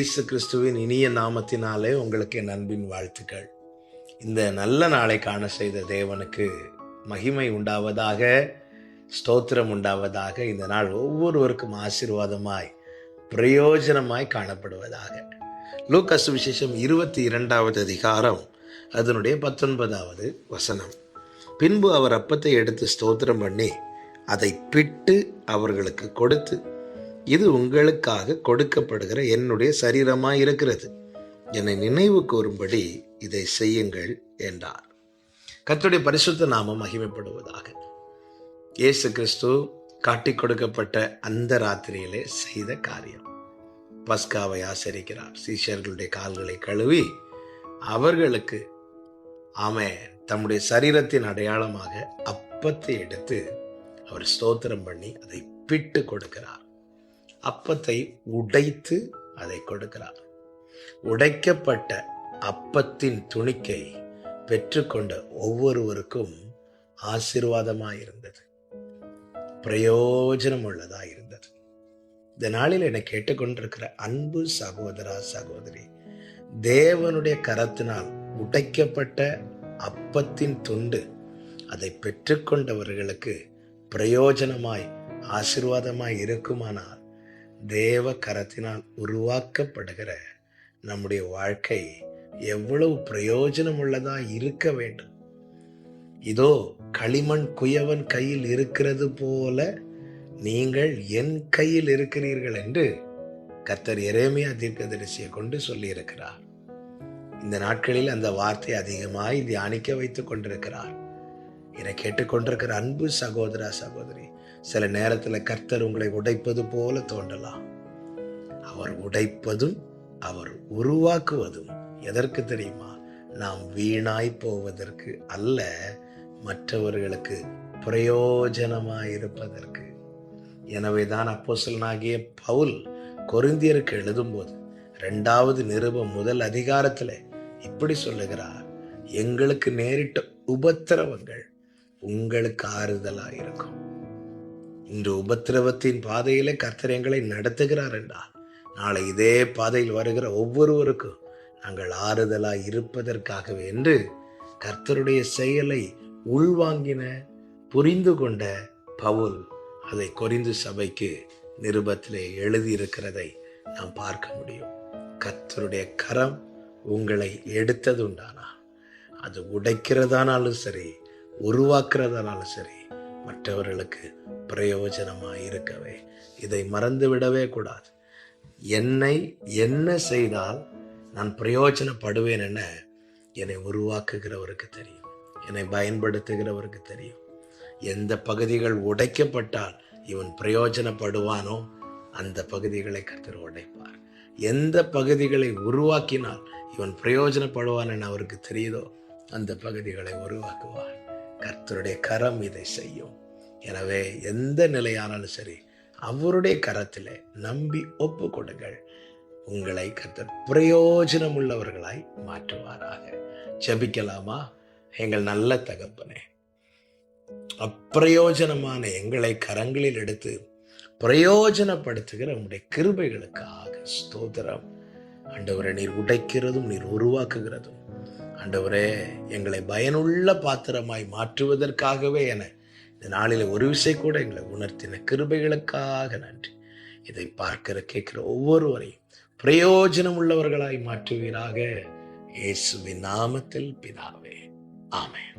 இயேசு கிறிஸ்துவின் இனிய நாமத்தினாலே உங்களுக்கு என் அன்பின் வாழ்த்துக்கள். இந்த நல்ல நாளை காண செய்த தேவனுக்கு மகிமை உண்டாவதாக, ஸ்தோத்திரம் உண்டாவதாக. இந்த நாள் ஒவ்வொருவருக்கும் ஆசீர்வாதமாய் பிரயோஜனமாய் காணப்படுவதாக. லூக்கா சுவிசேஷம் 22வது அதிகாரம் அதனுடைய 19வது வசனம். பின்பு அவர் அப்பத்தை எடுத்து ஸ்தோத்திரம் பண்ணி அதை பிட்டு அவர்களுக்கு கொடுத்து, இது உங்களுக்காக கொடுக்கப்படுகிற என்னுடைய சரீரமாய் இருக்கிறது, என்னை நினைவு கூறும்படி இதை செய்யுங்கள் என்றார். கர்த்தருடைய பரிசுத்த நாமம் மகிமைப்படுவதாக. இயேசு கிறிஸ்து காட்டிக் கொடுக்கப்பட்ட அந்த ராத்திரியிலே செய்த காரியம், பஸ்காவை ஆசரிக்கிறார். சீஷர்களுடைய கால்களை கழுவி அவர்களுக்கு தம்முடைய சரீரத்தின் அடையாளமாக அப்பத்தை எடுத்து அவர் ஸ்தோத்திரம் பண்ணி அதை பிட்டு கொடுக்கிறார். அப்பத்தை உடைத்து அதை கொடுக்கிறார். உடைக்கப்பட்ட அப்பத்தின் துணிக்கை பெற்றுக்கொண்ட ஒவ்வொருவருக்கும் ஆசீர்வாதமாயிருந்தது, பிரயோஜனம் உள்ளதாயிருந்தது. இந்த நாளில் என்னை கேட்டுக்கொண்டிருக்கிற அன்பு சகோதரா சகோதரி, தேவனுடைய கரத்தினால் உடைக்கப்பட்ட அப்பத்தின் துண்டு அதை பெற்றுக்கொண்டவர்களுக்கு பிரயோஜனமாய் ஆசீர்வாதமாய் இருக்குமானால், தேவ கரத்தினால் உருவாக்கப்படுகிற நம்முடைய வாழ்க்கை எவ்வளவு பிரயோஜனம் உள்ளதா இருக்க வேண்டும். இதோ களிமண் குயவன் கையில் இருக்கிறது போல நீங்கள் என் கையில் இருக்கிறீர்கள் என்று கர்த்தர் எரேமியா தீர்க்கதரிசியை கொண்டு சொல்லி இருக்கிறார். இந்த நாட்களில் அந்த வார்த்தை அதிகமாய் தியானிக்க வைத்துக் கொண்டிருக்கிறார். என்னை கேட்டுக்கொண்டிருக்கிற அன்பு சகோதரா சகோதரி, சில நேரத்தில் கர்த்தர் உங்களை உடைப்பது போல தோன்றலாம். அவர் உடைப்பதும் அவர் உருவாக்குவதும் எதற்கு தெரியுமா? நாம் வீணாய் போவதற்கு அல்ல, மற்றவர்களுக்கு பிரயோஜனமாயிருப்பதற்கு. எனவேதான் அப்போஸ்தலனாகிய பவுல் கொரிந்தியருக்கு எழுதும்போது 2வது நிருபம் 1 அதிகாரத்தில் இப்படி சொல்லுகிறார், எங்களுக்கு நேரிட்ட உபத்திரவங்கள் உங்களுக்கு ஆறுதலாயிருக்கும். இன்று உபத்திரவத்தின் பாதையிலே கர்த்தர் எங்களை நடத்துகிறார் என்றால், நாளை இதே பாதையில் வருகிற ஒவ்வொருவருக்கும் நாங்கள் ஆறுதலாய் இருப்பதற்காகவே என்று கர்த்தருடைய செயலை உள்வாங்கின, புரிந்து கொண்ட பவுல் அதை கொரிந்து சபைக்கு நிருபத்திலே எழுதியிருக்கிறதை நாம் பார்க்க முடியும். கர்த்தருடைய கரம் உங்களை எடுத்ததுண்டானா, அது உடைக்கிறதானாலும் சரி, உருவாக்குறதானாலும் சரி, மற்றவர்களுக்கு பிரயோஜனமாக இருக்கவே, இதை மறந்து விடவே கூடாது. என்னை என்ன செய்தால் நான் பிரயோஜனப்படுவேன் என என்னை உருவாக்குகிறவருக்கு தெரியும், என்னை பயன்படுத்துகிறவருக்கு தெரியும். எந்த பகுதிகள் உடைக்கப்பட்டால் இவன் பிரயோஜனப்படுவானோ அந்த பகுதிகளை கர்த்தர் உடைப்பார். எந்த பகுதிகளை உருவாக்கினால் இவன் பிரயோஜனப்படுவான் என அவருக்கு தெரியுதோ அந்த பகுதிகளை உருவாக்குவார். கர்த்தருடைய கரம் இதை செய்யும். எனவே எந்த நிலையானாலும் சரி, அவருடைய கரத்திலே நம்பி ஒப்பு கொடுங்கள். உங்களை கர்த்தர் பிரயோஜனம் உள்ளவர்களாய் மாற்றுவாராக. ஜெபிக்கலாமா? எங்கள் நல்ல தகப்பனே, அப்பிரயோஜனமான எங்களை கரங்களில் எடுத்து பிரயோஜனப்படுத்துகிற உங்களுடைய கிருபைகளுக்காக ஸ்தோத்திரம். ஆண்டவரே, நீர் உடைக்கிறதும் நீர் உருவாக்குகிறதும், ஆண்டவரே, எங்களை பயனுள்ள பாத்திரமாய் மாற்றுவதற்காகவே என இந்த நாளில் ஒரு விசை கூட எங்களை உணர்த்தின கிருபைகளுக்காக நன்றி. இதை பார்க்கிற கேட்கிற ஒவ்வொருவரையும் பிரயோஜனம் உள்ளவர்களாய் மாற்றுவீராக. இயேசுவின் நாமத்தில் பிதாவே, ஆமென்.